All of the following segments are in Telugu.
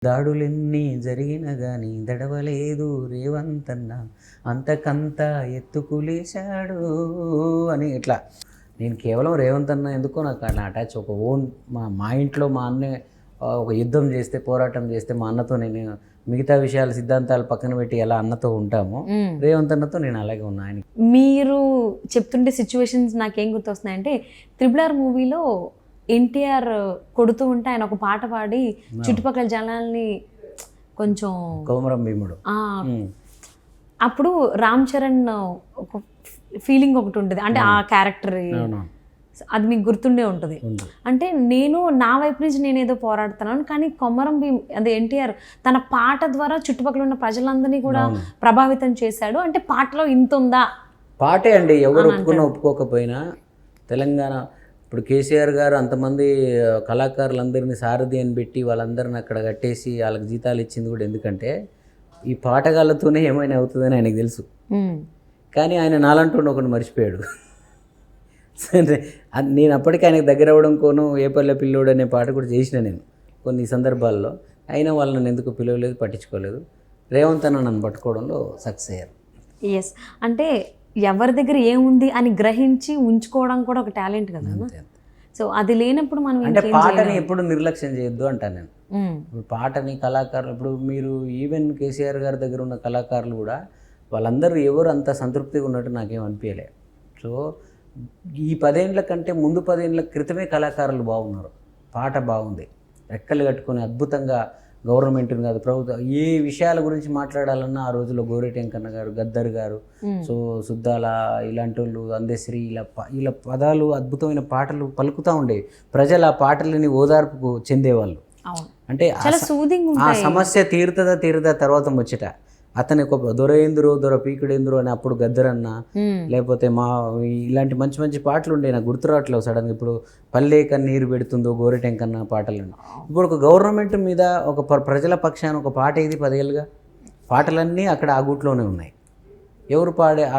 దాడులెన్ని జరిగిన గాని దడవలేదు రేవంతన్న అంతకంత ఎత్తుకులేశాడు అని ఇట్లా. నేను కేవలం రేవంత్ అన్న ఎందుకో నాకు అట్లా అటాచ్. ఒక ఓన్ మా ఇంట్లో మా అన్నే ఒక యుద్ధం చేస్తే, పోరాటం చేస్తే మా అన్నతో నేను మిగతా విషయాలు సిద్ధాంతాలు పక్కన పెట్టి ఎలా అన్నతో ఉంటామో రేవంత్ అన్నతో నేను అలాగే ఉన్నా. ఆయన మీరు చెప్తుంటే సిచ్యువేషన్స్ నాకేం గుర్తొస్తున్నాయంటే RRR మూవీలో ఎన్టీఆర్ కొడుతూ ఉంటే ఆయన ఒక పాట పాడి చుట్టుపక్కల జనాల్ని కొంచెం కోమరం భీముడు. అప్పుడు రామ్ చరణ్ ఒక ఫీలింగ్ ఒకటి ఉంటుంది, అంటే ఆ క్యారెక్టర్ అది మీకు గుర్తుండే ఉంటుంది. అంటే నేను నా వైపు నుంచి నేను ఏదో పోరాడుతున్నాను, కానీ కొమరం భీమ్ అదే ఎన్టీఆర్ తన పాట ద్వారా చుట్టుపక్కల ఉన్న ప్రజలందరినీ కూడా ప్రభావితం చేశాడు. అంటే పాటలో ఇంత ఉందా? పాటే అండి, ఎవరు ఒప్పుకున్నా ఒప్పుకోకపోయినా. తెలంగాణ ఇప్పుడు కేసీఆర్ గారు అంతమంది కళాకారులందరినీ సారథి అని పెట్టి వాళ్ళందరిని అక్కడ కట్టేసి వాళ్ళకి జీతాలు ఇచ్చింది కూడా ఎందుకంటే ఈ పాటగాళ్ళతోనే ఏమైనా అవుతుందని ఆయనకు తెలుసు. కానీ ఆయన నాలంటూ ఒకటి మర్చిపోయాడు. నేను అప్పటికి ఆయనకు దగ్గర అవ్వడం కోను ఏ పల్లె పిల్లోడు అనే పాట కూడా చేసిన నేను కొన్ని సందర్భాల్లో. అయినా వాళ్ళు నన్ను ఎందుకు పిలవలేదు, పట్టించుకోలేదు. రేవంత్ అన్న నన్ను పట్టుకోవడంలో సక్సెస్ అయ్యారు. ఎస్, అంటే ఎవరి దగ్గర ఏముంది అని గ్రహించి ఉంచుకోవడం కూడా ఒక టాలెంట్ కదా. సో అది లేనప్పుడు మనం అంటే పాటని ఎప్పుడు నిర్లక్ష్యం చేయొద్దు అంటాను నేను. ఇప్పుడు పాటని కళాకారులు, ఇప్పుడు మీరు ఈవెన్ కేసీఆర్ గారి దగ్గర ఉన్న కళాకారులు కూడా వాళ్ళందరూ ఎవరు అంత సంతృప్తిగా ఉన్నట్టు నాకేం అనిపించలే. సో ఈ 10 ఏళ్ల కంటే ముందు 10 ఏళ్ల క్రితమే కళాకారులు బాగున్నారు. పాట బాగుంది, రెక్కలు కట్టుకొని అద్భుతంగా గవర్నమెంట్ని కాదు ప్రభుత్వం ఏ విషయాల గురించి మాట్లాడాలన్నా ఆ రోజుల్లో గోరేటి వెంకన్న గారు, గద్దర్ గారు, సో సుద్దాల ఇలాంటి వాళ్ళు, అందశ్రీ ఇలా పదాలు అద్భుతమైన పాటలు పలుకుతూ ఉండేవి. ప్రజలు ఆ పాటలని ఓదార్పుకు చెందేవాళ్ళు. అంటే ఆ సమస్య తీరుతుందా తర్వాత ముచ్చట. అతని ఒక దొర పీకుడేందురో అని అప్పుడు గద్దరన్న, లేకపోతే మా ఇలాంటి మంచి మంచి పాటలు ఉండే, నాకు గుర్తు రావట్లేవు సడన్గా. ఇప్పుడు పల్లె కన్నీరు పెడుతుందో గోరెటెంకన్న పాటలు. ఇప్పుడు ఒక గవర్నమెంట్ మీద ఒక ప్రజల పక్షాన ఒక పాట ఇది 10 ఏళ్ళుగా పాటలన్నీ అక్కడ ఆ గూట్లోనే ఉన్నాయి. ఎవరు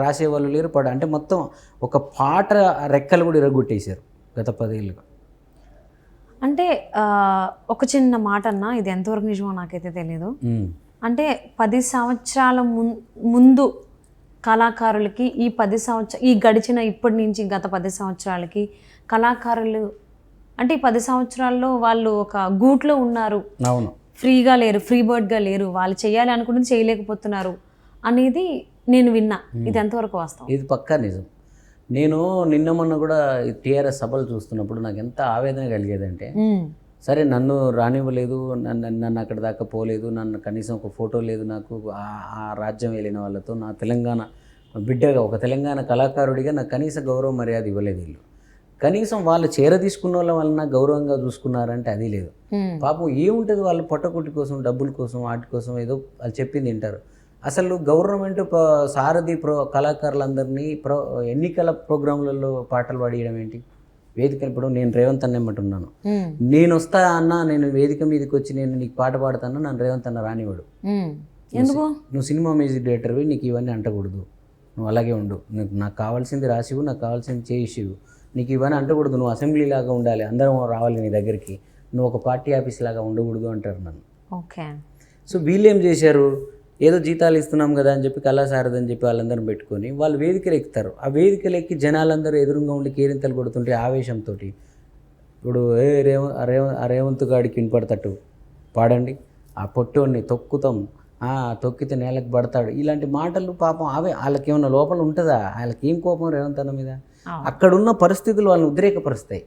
రాసేవాళ్ళు లేరు. అంటే మొత్తం ఒక పాట రెక్కలు కూడా ఇరగొట్టేశారు గత 10 ఏళ్ళుగా. అంటే ఒక చిన్న మాట అన్నా, ఇది ఎంతవరకు నిజమో నాకైతే తెలియదు. అంటే 10 సంవత్సరాల ముందు కళాకారులకి ఈ గడిచిన ఇప్పటి నుంచి గత 10 సంవత్సరాలకి కళాకారులు అంటే ఈ 10 సంవత్సరాల్లో వాళ్ళు ఒక గూట్లో ఉన్నారు, ఫ్రీగా లేరు, ఫ్రీ బర్డ్గా లేరు, వాళ్ళు చేయాలి అనుకున్నది చేయలేకపోతున్నారు అనేది నేను విన్నా. ఇది ఎంతవరకు వాస్తవం? ఇది పక్కా నిజం. నేను నిన్న మొన్న కూడా TRS సభలు చూస్తున్నప్పుడు నాకు ఎంత ఆవేదన కలిగేదంటే, సరే నన్ను రానివ్వలేదు, నన్ను అక్కడ దాకా పోలేదు, నన్ను కనీసం ఒక ఫోటో లేదు నాకు ఆ రాజ్యం వెళ్ళిన వాళ్ళతో. నా తెలంగాణ బిడ్డగా, ఒక తెలంగాణ కళాకారుడిగా నాకు కనీస గౌరవ మర్యాద ఇవ్వలేదు వీళ్ళు. కనీసం వాళ్ళు తీసుకున్న వాళ్ళ వలన గౌరవంగా చూసుకున్నారంటే అది లేదు. పాపం ఏముంటుంది, వాళ్ళు పొట్టకుట్టి కోసం, డబ్బుల కోసం, వాటి కోసం ఏదో వాళ్ళు చెప్పింది తింటారు. అసలు గవర్నమెంట్ సారథి కళాకారులందరినీ ఎన్నికల ప్రోగ్రాంలలో పాటలు పాడియడం ఏంటి? వేదికలు ఇప్పుడు నేను రేవంత్ అన్న ఏమంటున్నాను, నేను వస్తా అన్న, నేను వేదిక మీదకి వచ్చి నేను నీకు పాట పాడతాను, నన్ను రేవంత్ అన్న రానివాడు. నువ్వు సినిమా మ్యూజిక్ డైరెక్టర్వి, నీకు ఇవన్నీ అంటకూడదు, నువ్వు అలాగే ఉండు, నాకు కావాల్సింది రాసివు, నాకు కావాల్సింది చేసివు, నీకు ఇవన్నీ అంటకూడదు, నువ్వు అసెంబ్లీ లాగా ఉండాలి, అందరం రావాలి నీ దగ్గరికి, నువ్వు ఒక పార్టీ ఆఫీస్ లాగా ఉండకూడదు అంటారు నన్ను. ఓకే. సో వీళ్ళు ఏం చేశారు, ఏదో జీతాలు ఇస్తున్నాం కదా అని చెప్పి కళాసారథి అని చెప్పి వాళ్ళందరూ పెట్టుకొని వాళ్ళు వేదికలు ఎక్కుతారు. ఆ వేదికలు ఎక్కి జనాలందరూ ఎదురుగా ఉండి కేరింతలు కొడుతుంటే ఆవేశంతో, ఇప్పుడు రేవంత్ గాడికి వినపడతట్టు పాడండి, ఆ పొట్టోడిని తొక్కుతాం, తొక్కితే నేలకు పడతాడు, ఇలాంటి మాటలు పాపం వాళ్ళకి ఏమన్నా లోపల ఉంటుందా? వాళ్ళకి ఏం కోపం రేవంత్ అన్న మీద? అక్కడున్న పరిస్థితులు వాళ్ళని ఉద్రేకపరుస్తాయి.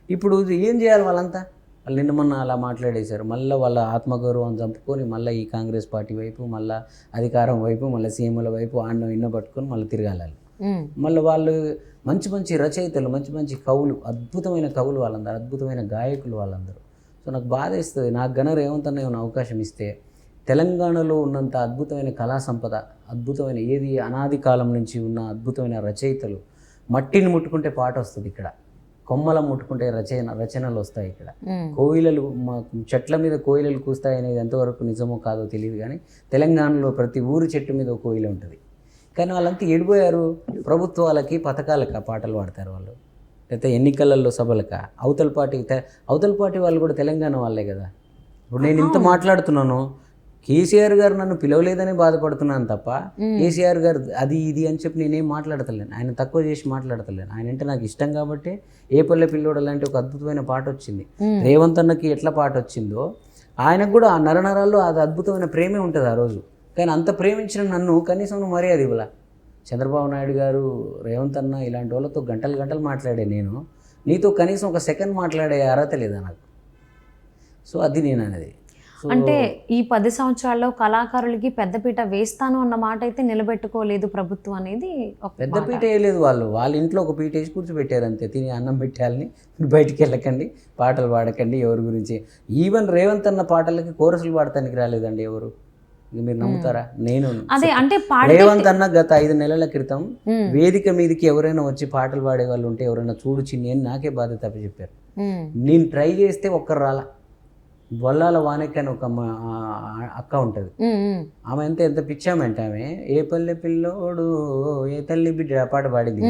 ఇప్పుడు ఏం చేయాలి వాళ్ళంతా? వాళ్ళు నిన్న మొన్న అలా మాట్లాడేశారు. మళ్ళీ వాళ్ళ ఆత్మగౌరవం చంపుకొని మళ్ళీ ఈ కాంగ్రెస్ పార్టీ వైపు, మళ్ళీ అధికారం వైపు, మళ్ళీ సీఎంల వైపు ఇన్న పట్టుకొని మళ్ళీ తిరగాలి. మళ్ళీ వాళ్ళు మంచి మంచి రచయితలు, మంచి మంచి కవులు, అద్భుతమైన కవులు వాళ్ళందరూ, అద్భుతమైన గాయకులు వాళ్ళందరూ. సో నాకు బాధ ఇస్తుంది. నాకు గన రేవంత్ అన్న ఏమైనా అవకాశం ఇస్తే తెలంగాణలో ఉన్నంత అద్భుతమైన కళా సంపద, అద్భుతమైన ఏది అనాది కాలం నుంచి ఉన్న అద్భుతమైన రచయితలు, మట్టిని ముట్టుకుంటే పాట వస్తుంది ఇక్కడ, కొమ్మలం ముట్టుకుంటే రచనలు వస్తాయి ఇక్కడ, కోయిలలు చెట్ల మీద కోయిలలు కూస్తాయి అనేది ఎంతవరకు నిజమో కాదో తెలియదు, కానీ తెలంగాణలో ప్రతి ఊరి చెట్టు మీద ఒక కోయిల ఉంటుంది. కానీ వాళ్ళంతా ఎడిపోయారు, ప్రభుత్వాలకి పథకాలకి ఆ పాటలు పాడతారు వాళ్ళు, లేకపోతే ఎన్నికలలో సభలక. అవతల పార్టీ వాళ్ళు కూడా తెలంగాణ వాళ్ళే కదా. ఇప్పుడు నేను ఇంత మాట్లాడుతున్నాను, కేసీఆర్ గారు నన్ను పిలవలేదని బాధపడుతున్నాను తప్ప కేసీఆర్ గారు అది ఇది అని చెప్పి నేనేం మాట్లాడతలేను, ఆయన తక్కువ చేసి మాట్లాడతలేను. ఆయన అంటే నాకు ఇష్టం కాబట్టి ఏ పల్లె పిల్లోడు లాంటి ఒక అద్భుతమైన పాట వచ్చింది. రేవంత్ అన్నకి ఎట్లా పాట వచ్చిందో ఆయనకు కూడా ఆ నరనరాల్లో అది అద్భుతమైన ప్రేమే ఉంటుంది ఆ రోజు. కానీ అంత ప్రేమించిన నన్ను కనీసం నువ్వు మర్యాద ఇవ్వలా. చంద్రబాబు నాయుడు గారు, రేవంత్ అన్న ఇలాంటి వాళ్ళతో గంటలు గంటలు మాట్లాడే నేను, నీతో కనీసం ఒక సెకండ్ మాట్లాడే అర్హత లేదా నాకు. సో అది నేను అనేది. అంటే ఈ 10 సంవత్సరాల్లో కళాకారులకి పెద్దపీట వేస్తాను అన్న మాట అయితే నిలబెట్టుకోలేదు ప్రభుత్వం అనేది ఒక పెద్దపీట వేయలేదు. వాళ్ళ ఇంట్లో ఒక పీట వేసి కూర్చోబెట్టారు అంతే. తిని అన్నం పెట్టాలని, బయటికి వెళ్ళకండి, పాటలు పాడకండి, ఎవరి గురించి. ఈవెన్ రేవంత్ అన్న పాటలకి కోరసులు పాడటానికి రాలేదండి ఎవరు. మీరు నమ్ముతారా? నేను అదే అంటే రేవంత్ అన్న గత 5 నెలల క్రితం వేదిక మీదకి ఎవరైనా వచ్చి పాటలు పాడే వాళ్ళు ఉంటే ఎవరైనా చూడు చిన్ని అని నాకే బాధ్యత చెప్పారు. నేను ట్రై చేస్తే ఒక్కరు రాలా. బొల్లాల వానెక్క అని ఒక అక్క ఉంటుంది, ఆమె ఎంత పిచ్చామంటే ఆమె ఏ పల్లె పిల్లోడు ఏ తల్లి బిడ్డ ఆ పాట పాడింది.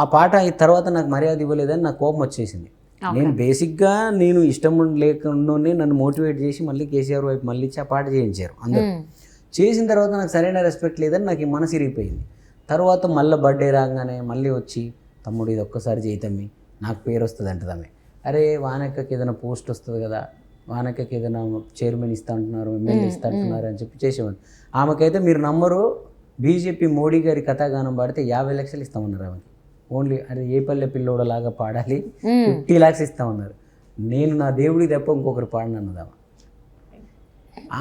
ఆ పాట తర్వాత నాకు మర్యాద ఇవ్వలేదని నాకు కోపం వచ్చేసింది. నేను బేసిక్గా నేను ఇష్టం లేకుండానే నన్ను మోటివేట్ చేసి మళ్ళీ కేసీఆర్ వైపు మళ్ళీ ఇచ్చి ఆ పాట చేయించారు అందరూ. చేసిన తర్వాత నాకు సరైన రెస్పెక్ట్ లేదని నాకు ఈ మనసు ఇరిగిపోయింది. తర్వాత మళ్ళీ బర్త్డే రాగానే మళ్ళీ వచ్చి తమ్ముడు ఇది ఒక్కసారి చేయతమ్మి నాకు పేరు వస్తుంది అంటదమ్మే. అరే వానక్కకి ఏదైనా పోస్ట్ వస్తుంది కదా, వానక్కకి ఏదైనా చైర్మన్ ఇస్తా అంటున్నారు, ఎమ్మెల్యే ఇస్తా అంటున్నారు అని చెప్పి చేసేవాడు. ఆమెకైతే మీరు నమ్మరు, బీజేపీ మోడీ గారి కథాగానం పాడితే 50 లక్షలు ఇస్తామన్నారు ఆమెకి. ఓన్లీ అరే ఏ పల్లె పిల్లోడలాగా పాడాలి 50 lakhs ఇస్తామన్నారు. నేను నా దేవుడి తప్ప ఇంకొకరు పాడనన్నదామా.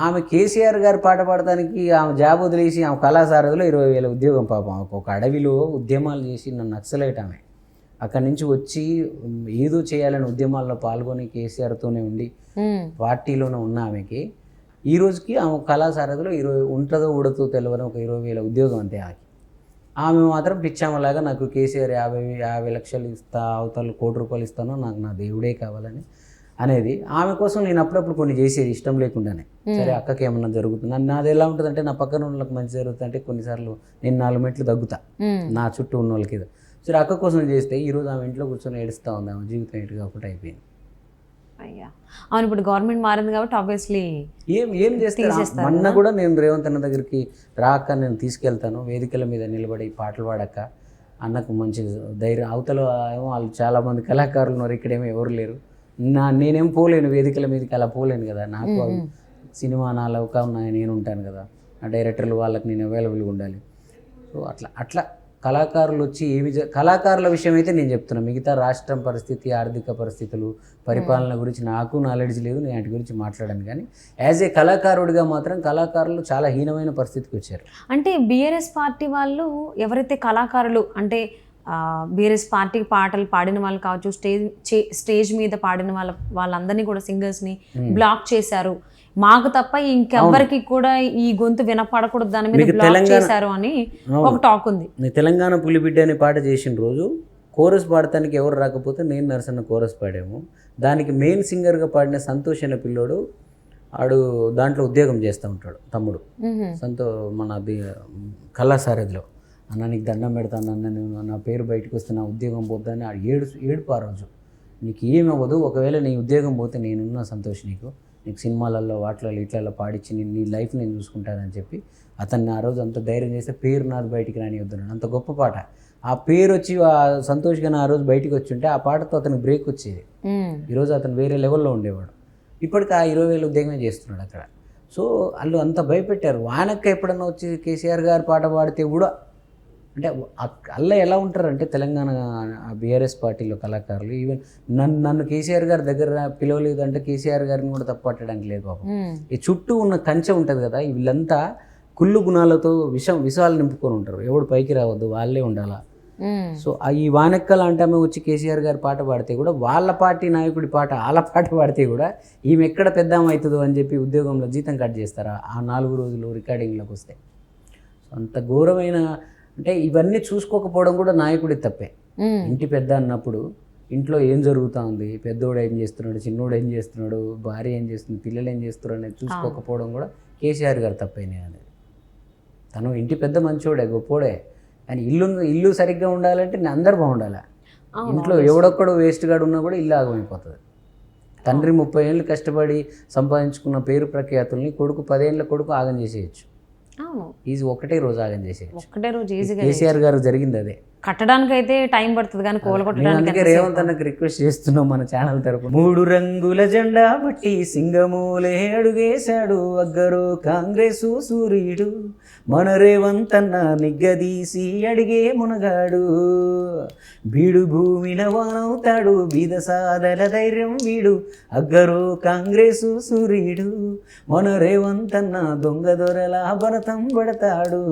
ఆమె కేసీఆర్ గారు పాట పాడటానికి ఆమె జాబ్ వదిలేసి ఆమె కళాసారథిలో 20,000 ఉద్యోగం. పాపం ఒక అడవిలో ఉద్యమాలు చేసి నన్ను నక్సలైట్ ఆమె. అక్కడి నుంచి వచ్చి ఏదో చేయాలని ఉద్యమాల్లో పాల్గొని కేసీఆర్తోనే ఉండి పార్టీలోనే ఉన్న ఆమెకి ఈ రోజుకి ఆమె కళాసారథిలో ఉంటుందో ఊడతో తెలియని ఒక 20,000 ఉద్యోగం అంతే ఆమెకి. ఆమె మాత్రం పిచ్చామలాగా నాకు కేసీఆర్ 50 లక్షలు ఇస్తా, అవతల 1 కోటి రూపాయలు ఇస్తాను, నాకు నా దేవుడే కావాలని అనేది. ఆమె కోసం నేను అప్పుడప్పుడు కొన్ని చేసేది ఇష్టం లేకుండానే. సరే అక్కకి ఏమన్నా జరుగుతుంది, నాది ఎలా ఉంటుందంటే నా పక్కన ఉన్న వాళ్ళకి మంచి జరుగుతుంది అంటే కొన్నిసార్లు నేను 4 మెట్లు తగ్గుతా నా చుట్టూ ఉన్న వాళ్ళకి. సరే అక్క కోసం చేస్తే ఈరోజు ఆమె ఇంట్లో కూర్చొని ఏడుస్తూ ఉంది, ఆమె జీవితం ఎటుగా ఒకటి అయిపోయింది. అయ్యా అవును, ఇప్పుడు గవర్నమెంట్ మారింది కాబట్టి ఆబ్వియస్లీ ఏం చేస్తారు. మొన్న కూడా నేను రేవంత్ అన్న దగ్గరికి రాక నేను తీసుకెళ్తాను, వేదికల మీద నిలబడి పాటలు పాడక్క అన్నకు మంచి ధైర్యం. అవతల ఏమో వాళ్ళు చాలామంది కళాకారులు ఉన్నారు, ఇక్కడేమో ఎవరు లేరు. నేనేం పోలేను వేదికల మీదకి, అలా పోలేను కదా. నాకు సినిమా నా లౌకా నేను ఉంటాను కదా, ఆ డైరెక్టర్లు వాళ్ళకి నేను అవైలబుల్గా ఉండాలి. సో అట్లా కళాకారులు వచ్చి కళాకారుల విషయం అయితే నేను చెప్తున్నాను. మిగతా రాష్ట్రం పరిస్థితి, ఆర్థిక పరిస్థితులు, పరిపాలన గురించి నాకు నాలెడ్జ్ లేదు, నేను వాటి గురించి మాట్లాడాను. కానీ యాజ్ ఏ కళాకారుడిగా మాత్రం కళాకారులు చాలా హీనమైన పరిస్థితికి వచ్చారు. అంటే బీఆర్ఎస్ పార్టీ వాళ్ళు ఎవరైతే కళాకారులు అంటే బీఆర్ఎస్ పార్టీకి పాటలు పాడిన వాళ్ళు కావచ్చు, స్టేజ్ మీద పాడిన వాళ్ళందరినీ కూడా సింగర్స్ని బ్లాక్ చేశారు. మాకు తప్ప ఇంకెవ్వరికి కూడా ఈ గొంతు వినపడకూడదు, దాని మీద బ్లాక్ చేశారు అని ఒక టాక్ ఉంది. తెలంగాణ పులిబిడ్డ అనే పాట చేసిన రోజు కోరస్ పాడటానికి ఎవరు రాకపోతే నేను నరసన్న కోరస్ పాడాము. దానికి మెయిన్ సింగర్గా పాడిన సంతోష్ అనే పిల్లోడు, ఆడు దాంట్లో ఉద్యోగం చేస్తూ ఉంటాడు తమ్ముడు మన కళాసారథిలో. అన్న నీకు దండం పెడతాను అన్న, నేను నా పేరు బయటకు వస్తే నా ఉద్యోగం పోద్దని ఆడు ఏడుపు. ఆ రోజు నీకు ఏమి అవ్వదు, ఒకవేళ నీ ఉద్యోగం పోతే నేనున్నా సంతోష్, నీకు సినిమాలలో వాటిలో ఇట్లలో పాడించి నీ లైఫ్ నేను చూసుకుంటానని చెప్పి అతన్ని ఆ రోజు అంత ధైర్యం చేస్తే పేరు నాది బయటికి రానివద్దున్నాడు. అంత గొప్ప పాట. ఆ పేరు వచ్చి సంతోష్ గారు ఆ రోజు బయటికి వచ్చి ఉంటే ఆ పాటతో అతనికి బ్రేక్ వచ్చేది. ఈరోజు అతను వేరే లెవెల్లో ఉండేవాడు. ఇప్పటికి ఆ 20,000 ఉద్యోగమే చేస్తున్నాడు అక్కడ. సో వాళ్ళు అంత భయపెట్టారు. వానక్క ఎప్పుడన్నా వచ్చి కేసీఆర్ గారు పాట పాడితే కూడా అంటే అల్ల ఎలా ఉంటారంటే తెలంగాణ బీఆర్ఎస్ పార్టీలో కళాకారులు ఈవెన్ నన్ను కేసీఆర్ గారి దగ్గర పిలవలేదు అంటే కేసీఆర్ గారిని కూడా తప్పు పట్టడానికి లేదు పాపం. ఈ చుట్టూ ఉన్న కంచె ఉంటుంది కదా, వీళ్ళంతా కుళ్ళు గుణాలతో విషాలు నింపుకొని ఉంటారు. ఎవడు పైకి రావద్దు, వాళ్ళే ఉండాలా. సో ఈ వానెక్క లాంటి ఆమె వచ్చి కేసీఆర్ గారి పాట పాడితే కూడా, వాళ్ళ పార్టీ నాయకుడి వాళ్ళ పాట పాడితే కూడా ఈమె ఎక్కడ పెద్ద అవుతుందో అని చెప్పి ఉద్యోగంలో జీతం కట్ చేస్తారా ఆ 4 రోజులు రికార్డింగ్లోకి వస్తే. అంత ఘోరమైన అంటే ఇవన్నీ చూసుకోకపోవడం కూడా నాయకుడి తప్పే. ఇంటి పెద్ద అన్నప్పుడు ఇంట్లో ఏం జరుగుతూ ఉంది, పెద్దోడు ఏం చేస్తున్నాడు, చిన్నోడు ఏం చేస్తున్నాడు, భార్య ఏం చేస్తుంది, పిల్లలు ఏం చేస్తున్నారు అనేది చూసుకోకపోవడం కూడా కేసీఆర్ గారు తప్పేనే అనేది. తను ఇంటి పెద్ద మంచోడే, గొప్పోడే. కానీ ఇల్లు సరిగ్గా ఉండాలంటే అందరు బాగుండాలి. ఇంట్లో ఎవడొక్కడు వేస్ట్ గాడు ఉన్నా కూడా ఇల్లు ఆగమైపోతుంది. తండ్రి 30 ఏళ్ళు కష్టపడి సంపాదించుకున్న పేరు ప్రఖ్యాతుల్ని కొడుకు 10 ఏళ్ళ కొడుకు ఆగం చేసేయచ్చు. అవును, ఈజీ ఒకటే రోజు ఆగం చేసేయచ్చు. ఒక్కటే రోజు ఈజీగా. కేసీఆర్ గారు జరిగింది అదే. కట్టడానికి అయితే టైం పడుతుంది కానీ నేను కూలగొట్టడానికి అందుకే రేవంత్ అన్నకు రిక్వెస్ట్ చేస్తున్నాం మన ఛానల్ తరపున. 3 రంగుల జెండా బట్టి సింగమూలే అడుగేశాడు అగ్గరు కాంగ్రెసు సూర్యుడు, మన రేవంత్ అన్న నిగ్గదీసి అడిగే మునగాడు, బీడు భూమిన వానవుతాడు బీద సాదల ధైర్యం వీడు, అగ్గరు కాంగ్రెసు సూర్యుడు, మన రేవంత్ అన్న దొంగ దొరలా భరతం పడతాడు.